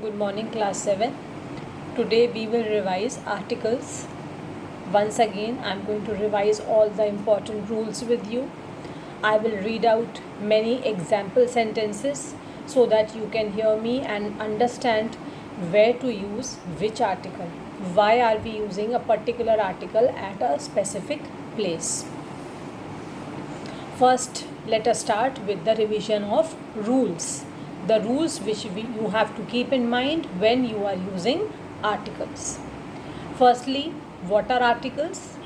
Good morning, class 7. Today we will revise articles. Once again, I am going to revise all the important rules with you. I will read out many example sentences so that you can hear me and understand where to use which article. Why are we using a particular article at a specific place? First, let us start with the revision of rules. The rules which you have to keep in mind when you are using articles. Firstly, what are articles?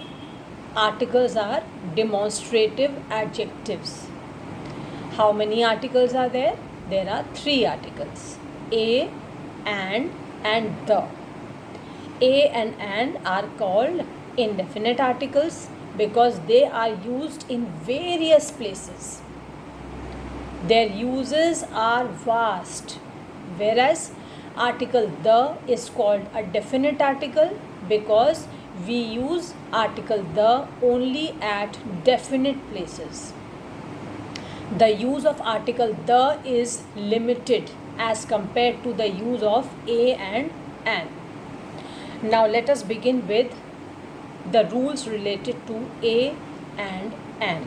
Articles are demonstrative adjectives. How many articles are there? There are 3 articles: a, and the. A and are called indefinite articles because they are used in various places. Their uses are vast, whereas article the is called a definite article because we use article the only at definite places. The use of article the is limited as compared to the use of a and an. Now let us begin with the rules related to a and an.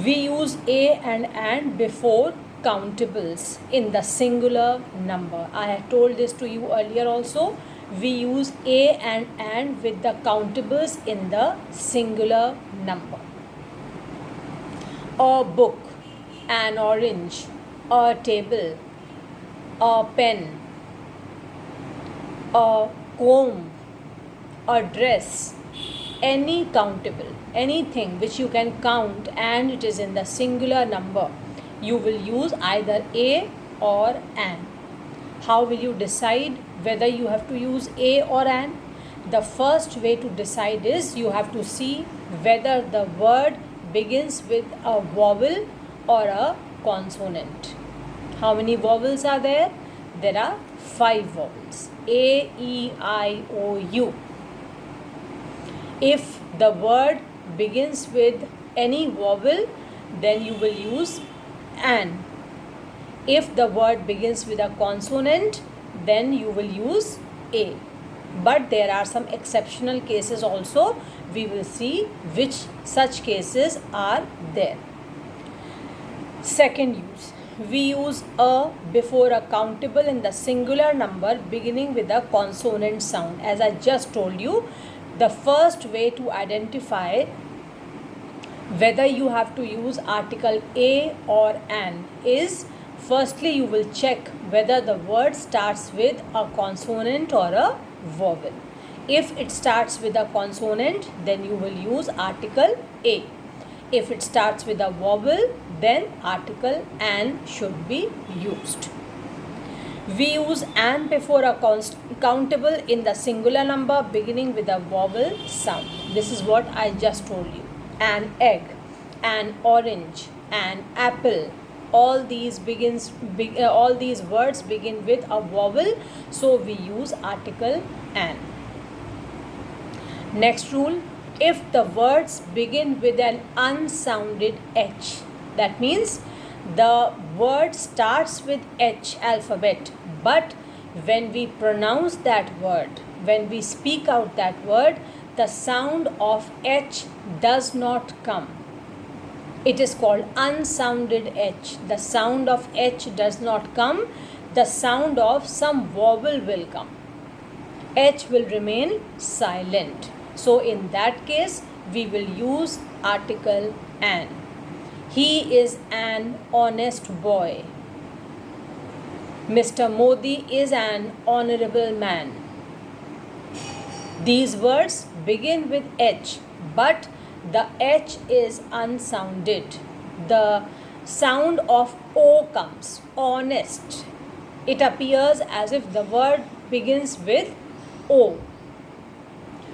We use a and an before countables in the singular number. I had told this to you earlier also. We use a and an with the countables in the singular number. A book, an orange, a table, a pen, a comb, a dress, any countable, anything which you can count and it is in the singular number, you will use either a or an. How will you decide whether you have to use a or an? The first way to decide is you have to see whether the word begins with a vowel or a consonant. How many vowels are there? There are 5 vowels: a, e, I, o, u. If the word begins with any vowel, then you will use an. If the word begins with a consonant, then you will use a. But there are some exceptional cases also. We will see which such cases are there. Second use. We use a before a countable in the singular number beginning with a consonant sound. As I just told you, the first way to identify whether you have to use article a or an is, firstly you will check whether the word starts with a consonant or a vowel. If it starts with a consonant, then you will use article a. If it starts with a vowel, then article an should be used. We use an before a countable in the singular number beginning with a vowel sound. This is what I just told you. An egg, an orange, an apple. All these words begin with a vowel, so we use article an. Next rule: if the words begin with an unsounded H, that means the word starts with H alphabet, but when we pronounce that word, when we speak out that word, the sound of H does not come. It is called unsounded H. The sound of H does not come. The sound of some vowel will come. H will remain silent. So in that case, we will use article an. He is an honest boy. Mr. Modi is an honorable man. These words begin with H, but the H is unsounded. The sound of O comes, honest. It appears as if the word begins with O.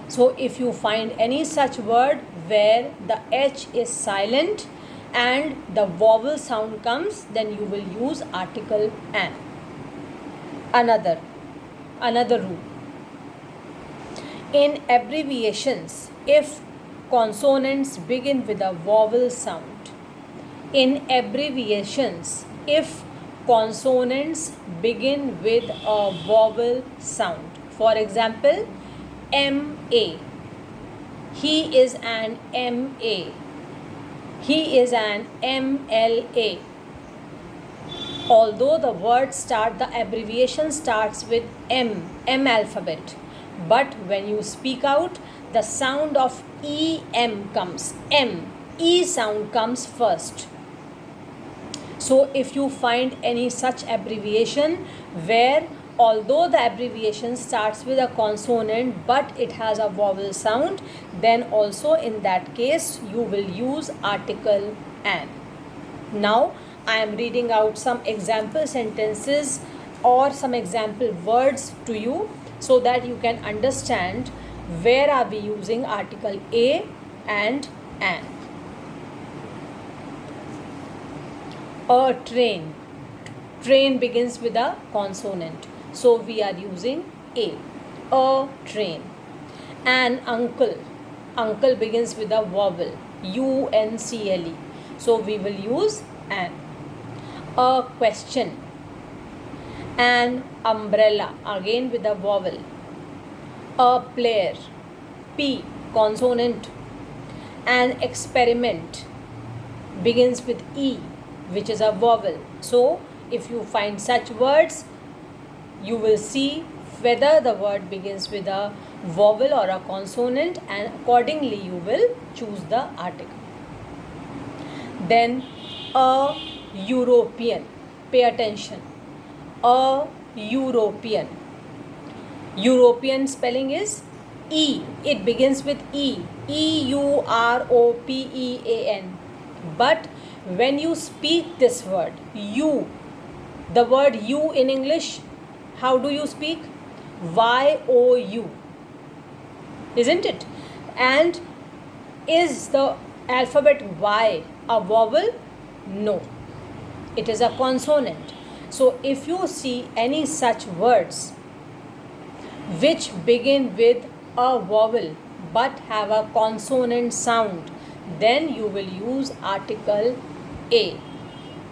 So if you find any such word where the H is silent and the vowel sound comes, then you will use article an. Another rule. In abbreviations, if consonants begin with a vowel sound, in abbreviations, if consonants begin with a vowel sound. For example, M-A. He is an M-A. He is an M-L-A. Although the abbreviation starts with M alphabet. But when you speak out, the sound of E-M comes. E sound comes first. So if you find any such abbreviation where although the abbreviation starts with a consonant but it has a vowel sound, then also in that case you will use article an. Now I am reading out some example sentences or some example words to you so that you can understand where are we using article a and an. A train. Train begins with a consonant. So we are using a. A train. An uncle. Uncle begins with a vowel. U-N-C-L-E. So we will use an. A question. An umbrella. Again with a vowel. A player. P. Consonant. An experiment. Begins with E, which is a vowel. So if you find such words, you will see whether the word begins with a vowel or a consonant, and accordingly you will choose the article. Then a European. Pay attention. A European. European spelling is E. It begins with E. E-U-R-O-P-E-A-N. But when you speak this word, you, the word you in English, how do you speak? Y-O-U. Isn't it? And is the alphabet Y a vowel? No. It is a consonant. So if you see any such words which begin with a vowel but have a consonant sound, then you will use article a.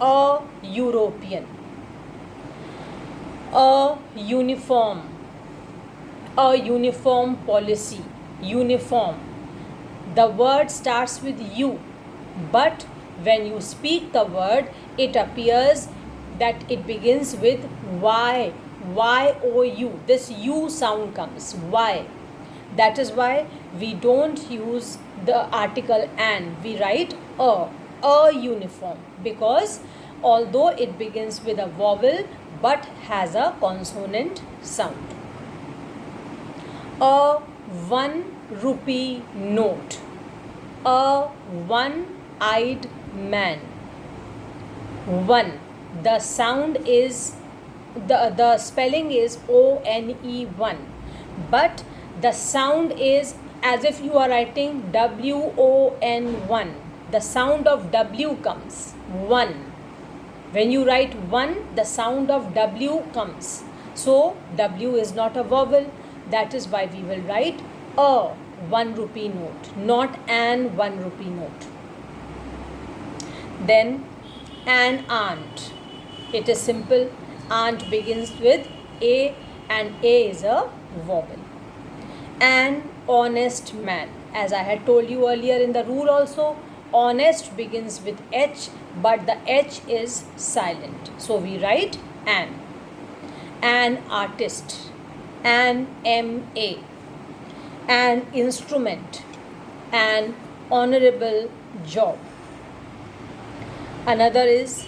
A European. A uniform. A uniform policy. Uniform. The word starts with U, but when you speak the word, it appears that it begins with Y. Y-O-U. This U sound comes. Y. That is why we don't use the article an. We write a uniform, because although it begins with a vowel but has a consonant sound. A 1 rupee note. A one-eyed man. One. The sound is, the spelling is O-N-E 1, but the sound is as if you are writing W-O-N-1. The sound of W comes. One. When you write one, the sound of W comes. So W is not a vowel. That is why we will write a 1 rupee note, not an 1 rupee note. Then an aunt. It is simple. Aunt begins with A and A is a vowel. An honest man. As I had told you earlier in the rule also, honest begins with H, but the H is silent. So we write an. An artist. An M-A. An instrument. An honorable job. Another is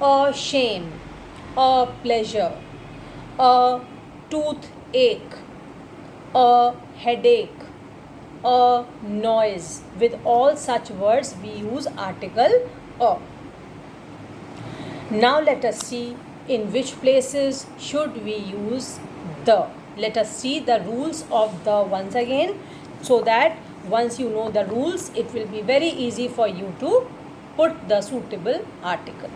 a shame, a pleasure, a toothache, a headache, a noise. With all such words we use article a. Now let us see in which places should we use the. Let us see the rules of the once again, so that once you know the rules, it will be very easy for you to put the suitable article.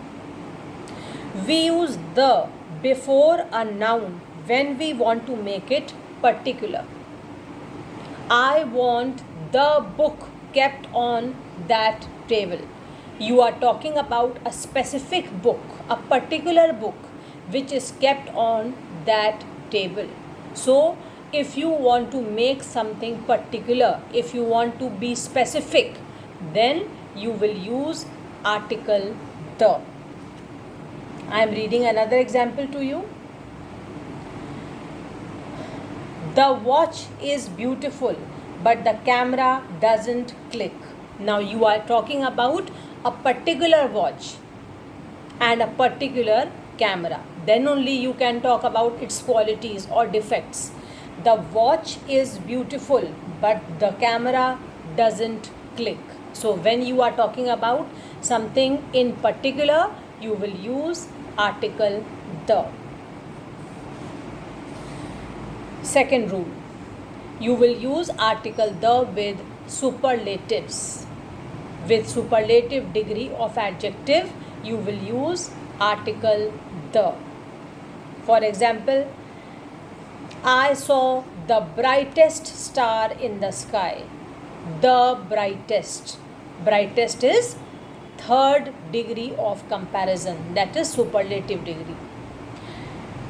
We use the before a noun when we want to make it particular. I want the book kept on that table. You are talking about a specific book, a particular book which is kept on that table. So if you want to make something particular, if you want to be specific, then you will use article the. I am reading another example to you. The watch is beautiful, but the camera doesn't click. Now you are talking about a particular watch and a particular camera. Then only you can talk about its qualities or defects. The watch is beautiful, but the camera doesn't click. So when you are talking about something in particular, you will use article the. Second rule, you will use article the with superlatives. With superlative degree of adjective, you will use article the. For example, I saw the brightest star in the sky. The brightest. Brightest is third degree of comparison, that is superlative degree.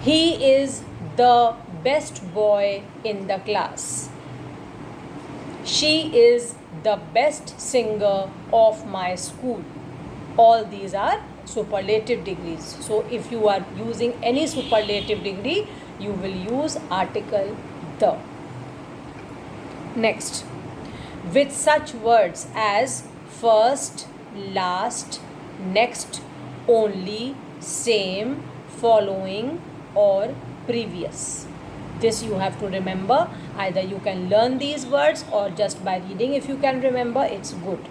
He is the best boy in the class. She is the best singer of my school. All these are superlative degrees. So if you are using any superlative degree, you will use article the. Next, with such words as first, last, next, only, same, following, or previous. This you have to remember. Either you can learn these words or just by reading, if you can remember, it's good.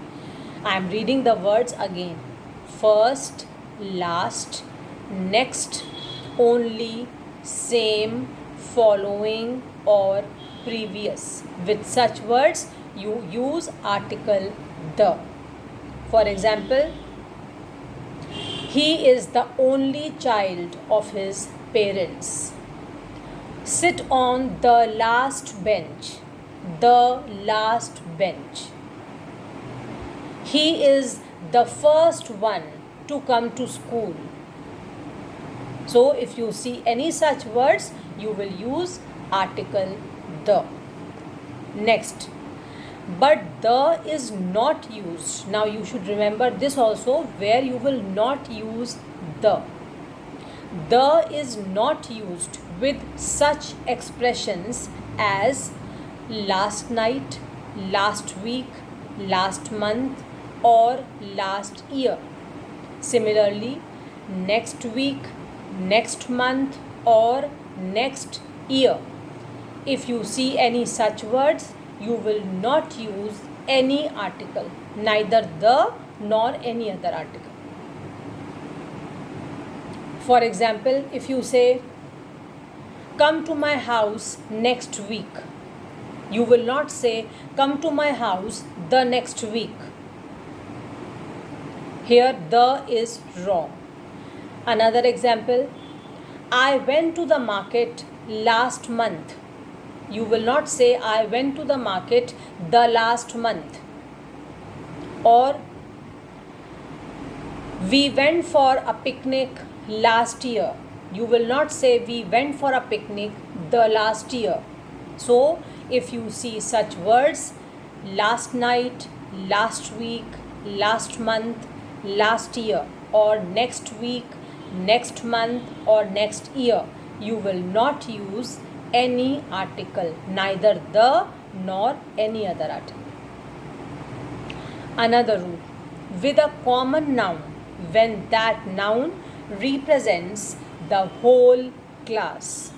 I am reading the words again. First, last, next, only, same, following, or previous. With such words, you use article the. For example, he is the only child of his parents. Sit on the last bench. The last bench. He is the first one to come to school. So if you see any such words, you will use article the. Next, but the is not used. Now you should remember this also, where you will not use the. The is not used with such expressions as last night, last week, last month, or last year. Similarly, next week, next month, or next year. If you see any such words, you will not use any article, neither the nor any other article. For example, if you say, come to my house next week, you will not say, come to my house the next week. Here, the is wrong. Another example, I went to the market last month. You will not say, I went to the market the last month. Or, we went for a picnic last year. You will not say, we went for a picnic the last year. So, if you see such words, last night, last week, last month, last year, or next week, next month, or next year, you will not use any article, neither the nor any other article. Another rule, with a common noun, when that noun represents the whole class.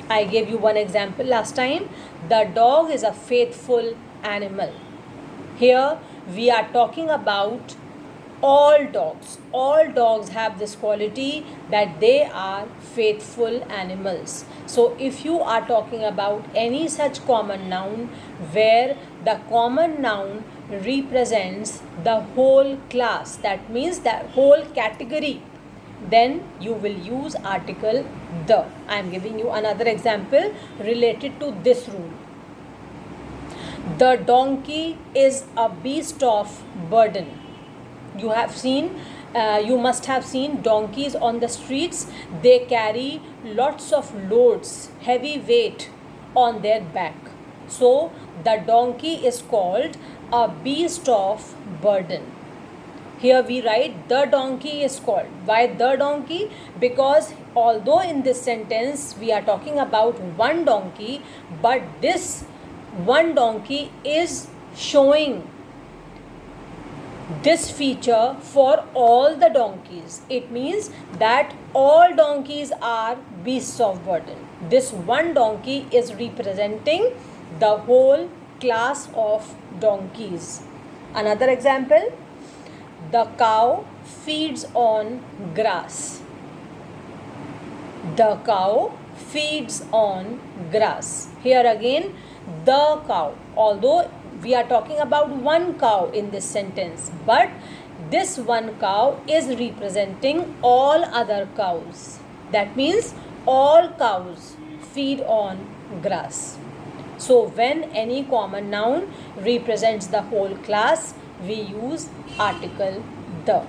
I gave you one example last time. The dog is a faithful animal. Here we are talking about all dogs. All dogs have this quality that they are faithful animals. So if you are talking about any such common noun where the common noun represents the whole class, that means that whole category, then you will use article the. I am giving you another example related to this rule. The donkey is a beast of burden. You must have seen donkeys on the streets. They carry lots of loads, heavy weight on their back. So the donkey is called a beast of burden. Here we write the donkey is called. Why the donkey? Because although in this sentence we are talking about one donkey, but this one donkey is showing this feature for all the donkeys. It means that all donkeys are beasts of burden. This one donkey is representing the whole class of donkeys. Another example, the cow feeds on grass. The cow feeds on grass. Here again, the cow, although we are talking about one cow in this sentence, but this one cow is representing all other cows. That means all cows feed on grass. So when any common noun represents the whole class, we use article the.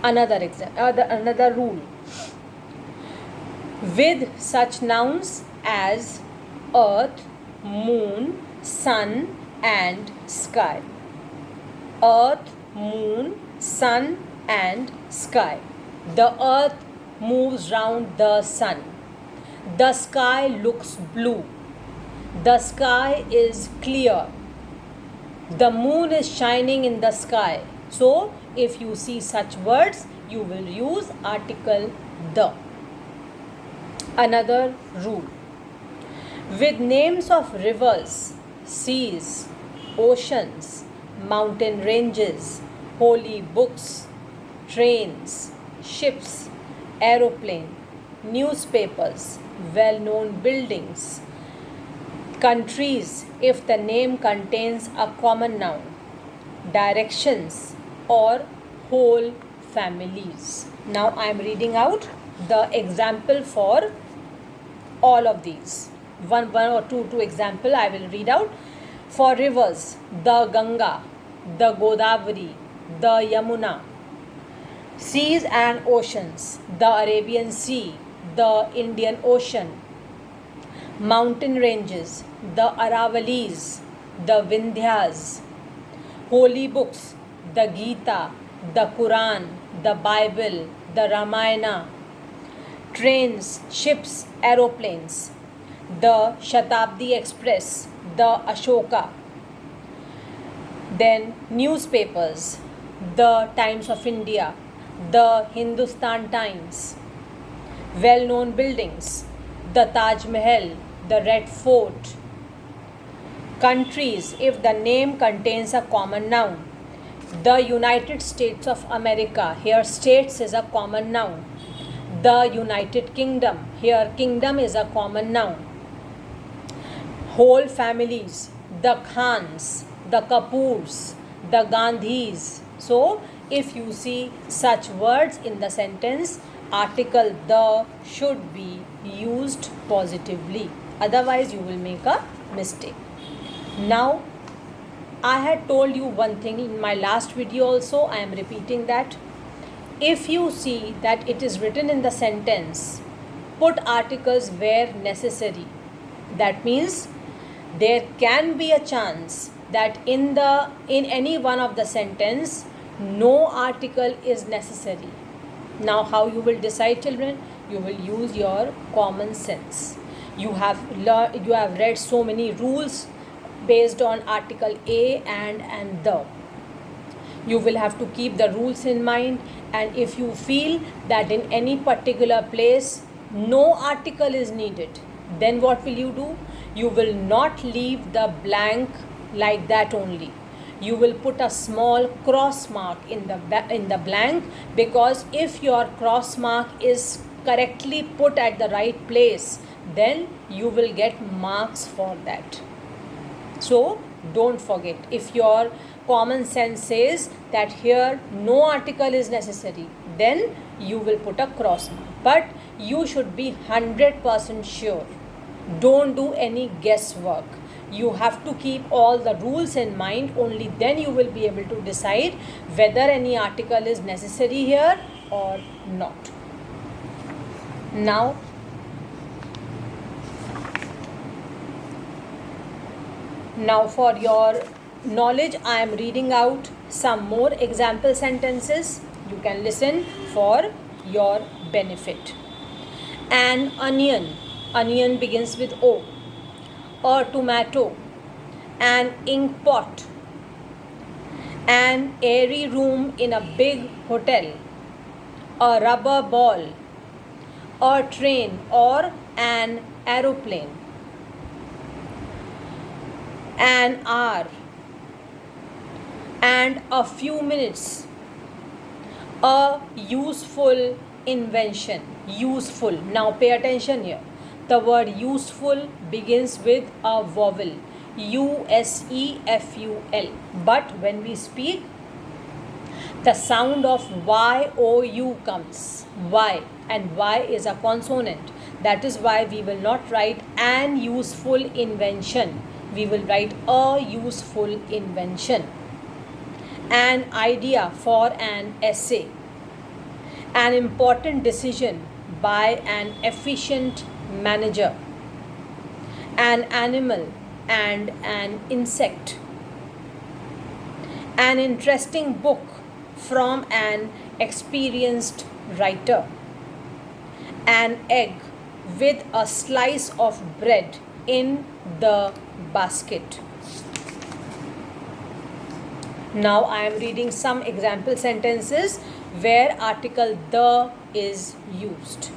Another rule. With such nouns as earth, moon, sun and sky. Earth, moon, sun and sky. The earth moves round the sun. The sky looks blue. The sky is clear. The moon is shining in the sky. So if you see such words, you will use article the. Another rule. With names of rivers, seas, oceans, mountain ranges, holy books, trains, ships, aeroplane, newspapers, well-known buildings, countries if the name contains a common noun, directions or whole families. Now I am reading out the example for all of these. One or two example I will read out. For rivers, the Ganga, the Godavari, the Yamuna. Seas and oceans, the Arabian Sea, the Indian Ocean. Mountain ranges, the Aravalis, the Vindhyas. Holy books, the Gita, the Quran, the Bible, the Ramayana. Trains, ships, aeroplanes, the Shatabdi Express, the Ashoka. Then newspapers, the Times of India, the Hindustan Times. Well-known buildings, the Taj Mahal, the Red Fort. Countries, if the name contains a common noun, the United States of America, here states is a common noun. The United Kingdom, here kingdom is a common noun. Whole families, the Khans, the Kapoors, the Gandhis. So if you see such words in the sentence, article the should be used positively. Otherwise you will make a mistake. Now I had told you one thing in my last video also. I am repeating that. If you see that it is written in the sentence, put articles where necessary. That means there can be a chance that in any one of the sentence no article is necessary. Now how you will decide, children? You will use your common sense. You have read so many rules based on article a and the. You will have to keep the rules in mind, and if you feel that in any particular place no article is needed, then what will you do? You will not leave the blank like that only. You will put a small cross mark in the blank, because if your cross mark is correctly put at the right place, then you will get marks for that. So don't forget, if your common sense says that here no article is necessary, then you will put a cross mark. But you should be 100% sure. Don't do any guesswork. You have to keep all the rules in mind. Only then you will be able to decide whether any article is necessary here or not. Now for your knowledge, I am reading out some more example sentences. You can listen for your benefit. An onion. Onion begins with O. A tomato. An ink pot. An airy room in a big hotel. A rubber ball. A train or an aeroplane. An hour. And a few minutes. A useful invention. Useful. Now pay attention here. The word useful begins with a vowel. USEFUL. But when we speak, the sound of YOU comes. Y. And Y is a consonant. That is why we will not write an useful invention. We will write a useful invention. An idea for an essay. An important decision by an efficient manager. An animal and an insect. An interesting book from an experienced writer. An egg with a slice of bread in the basket. Now I am reading some example sentences where article the is used.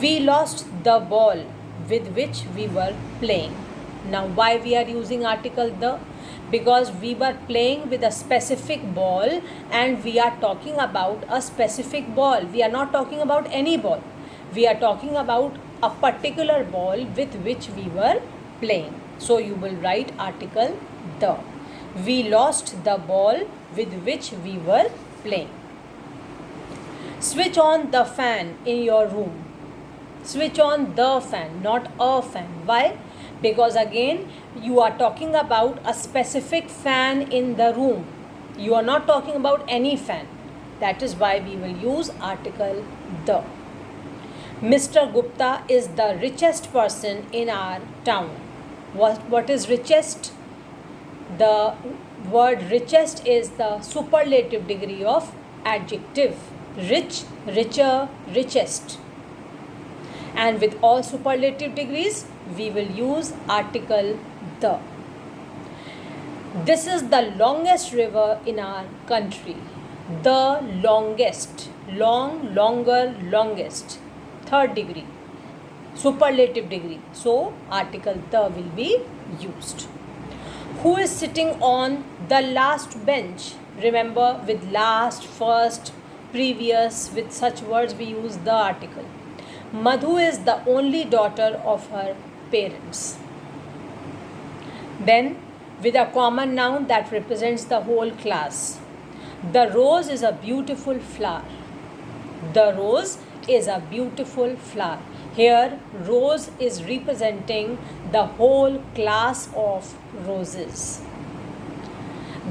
We lost the ball with which we were playing. Now why we are using article the? Because we were playing with a specific ball and we are talking about a specific ball. We are not talking about any ball. We are talking about a particular ball with which we were playing. So you will write article the. We lost the ball with which we were playing. Switch on the fan in your room. Switch on the fan, not a fan. Why? Because again, you are talking about a specific fan in the room. You are not talking about any fan. That is why we will use article the. Mr. Gupta is the richest person in our town. What is richest? The word richest is the superlative degree of adjective. Rich, richer, richest. And with all superlative degrees, we will use article the. This is the longest river in our country. The longest. Long, longer, longest. Third degree. Superlative degree. So, article the will be used. Who is sitting on the last bench? Remember, with last, first, previous, with such words we use the article. Madhu is the only daughter of her parents. Then, with a common noun that represents the whole class. The rose is a beautiful flower. The rose is a beautiful flower. Here, rose is representing the whole class of roses.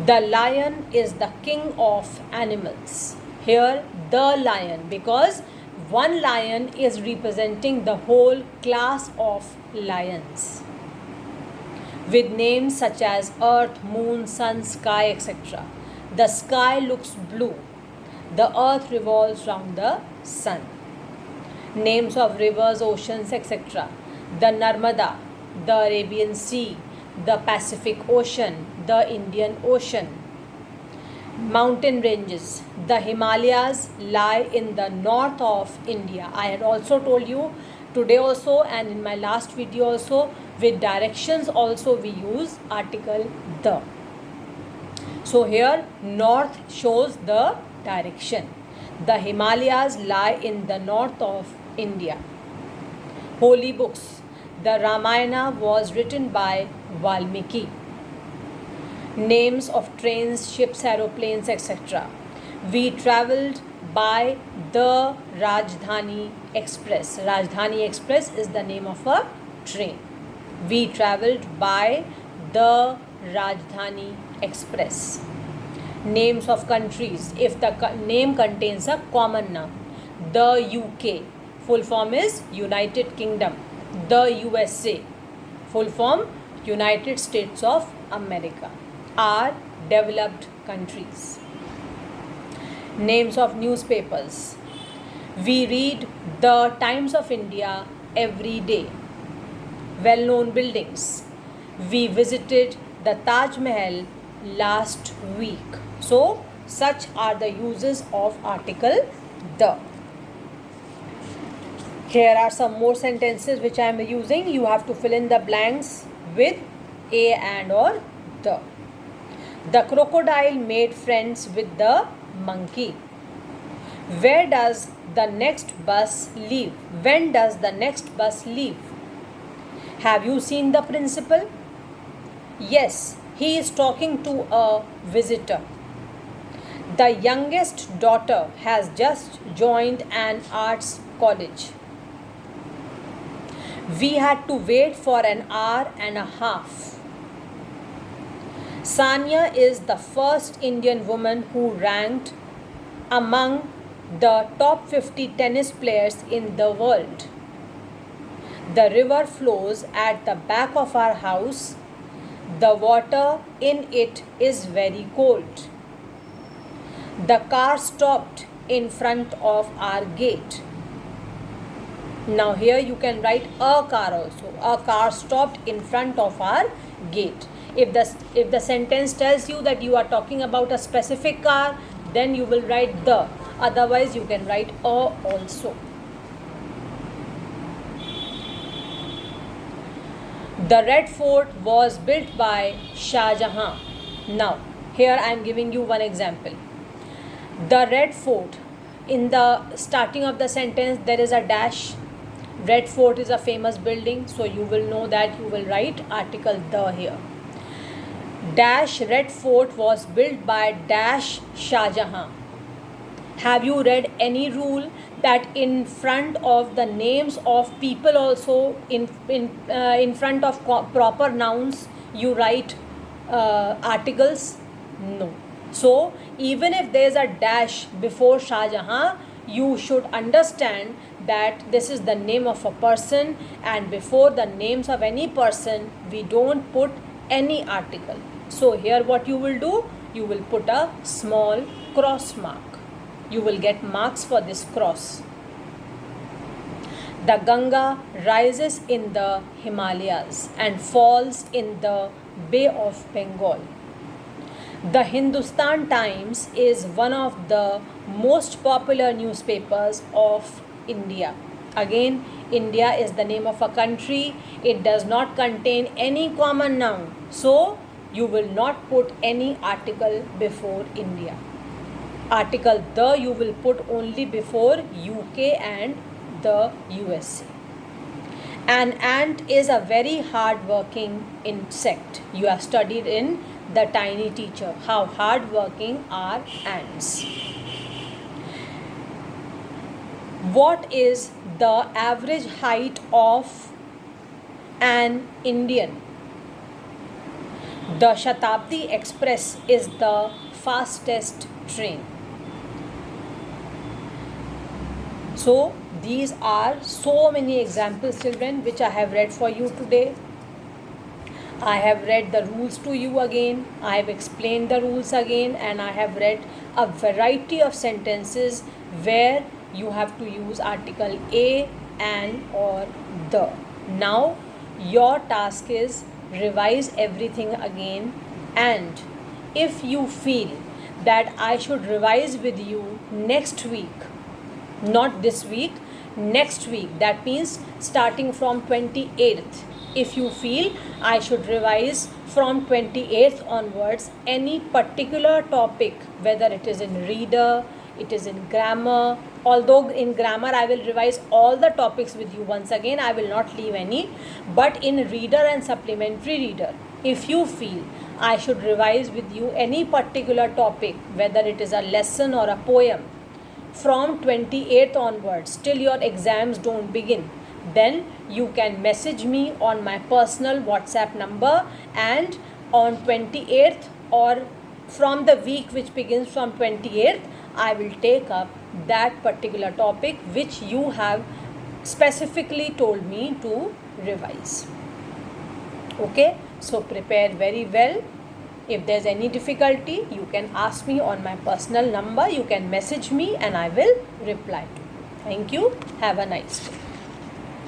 The lion is the king of animals. Here, the lion, because one lion is representing the whole class of lions. With names such as earth, moon, sun, sky, etc. The sky looks blue. The earth revolves round the sun. Names of rivers, oceans, etc. The Narmada, the Arabian Sea, the Pacific Ocean, the Indian Ocean. Mountain ranges. The Himalayas lie in the north of India. I had also told you today also and in my last video also, with directions also we use article the. So here north shows the direction. The Himalayas lie in the north of India. Holy books. The Ramayana was written by Valmiki. Names of trains, ships, aeroplanes, etc. We travelled by the Rajdhani Express. Rajdhani Express is the name of a train. We traveled by the Rajdhani Express. Names of countries. If the name contains a common noun. The UK. Full form is United Kingdom. The USA. Full form United States of America. Are developed countries. Names of newspapers. We read the Times of India every day. Well-known buildings. We visited the Taj Mahal last week. So, such are the uses of article the. Here are some more sentences which I am using. You have to fill in the blanks with a and or the. The crocodile made friends with the monkey. Where does the next bus leave? When does the next bus leave? Have you seen the principal? Yes, he is talking to a visitor. The youngest daughter has just joined an arts college. We had to wait for an hour and a half. Sania is the first Indian woman who ranked among the top 50 tennis players in the world. The river flows at the back of our house. The water in it is very cold. The car stopped in front of our gate. Now here you can write a car also. A car stopped in front of our gate. If the sentence tells you that you are talking about a specific car, then you will write the. Otherwise you can write a also. The Red Fort was built by Shah Jahan. Now, here I am giving you one example. The Red Fort. In the starting of the sentence, there is a dash. Red Fort is a famous building, so you will know that you will write article the here. Dash Red Fort was built by dash Shah Jahan. Have you read any rule that in front of the names of people also, in front of proper nouns, you write articles? No. So, even if there is a dash before Shah Jahan, you should understand that this is the name of a person, and before the names of any person, we don't put any article. So, here what you will do? You will put a small cross mark. You will get marks for this cross. The Ganga rises in the Himalayas and falls in the Bay of Bengal. The Hindustan Times is one of the most popular newspapers of India. Again, India is the name of a country. It does not contain any common noun. So, you will not put any article before India. Article the you will put only before UK and the USA. An ant is a very hard-working insect. You have studied in the Tiny Teacher how hard-working are ants. What is the average height of an Indian? The Shatabdi Express is the fastest train. So, these are so many examples, children, which I have read for you today. I have read the rules to you again. I have explained the rules again, and I have read a variety of sentences where you have to use article a, and, or the. Now, your task is revise everything again, and if you feel that I should revise with you next week, not this week, next week, that means starting from 28th. If you feel I should revise from 28th onwards any particular topic, whether it is in reader, it is in grammar, although in grammar I will revise all the topics with you once again, I will not leave any, but in reader and supplementary reader, if you feel I should revise with you any particular topic, whether it is a lesson or a poem, from 28th onwards till your exams don't begin, then you can message me on my personal WhatsApp number, and on 28th or from the week which begins from 28th, I will take up that particular topic which you have specifically told me to revise. Okay, so prepare very well. If there's any difficulty, you can ask me on my personal number, you can message me and I will reply to you. Thank you. Have a nice day.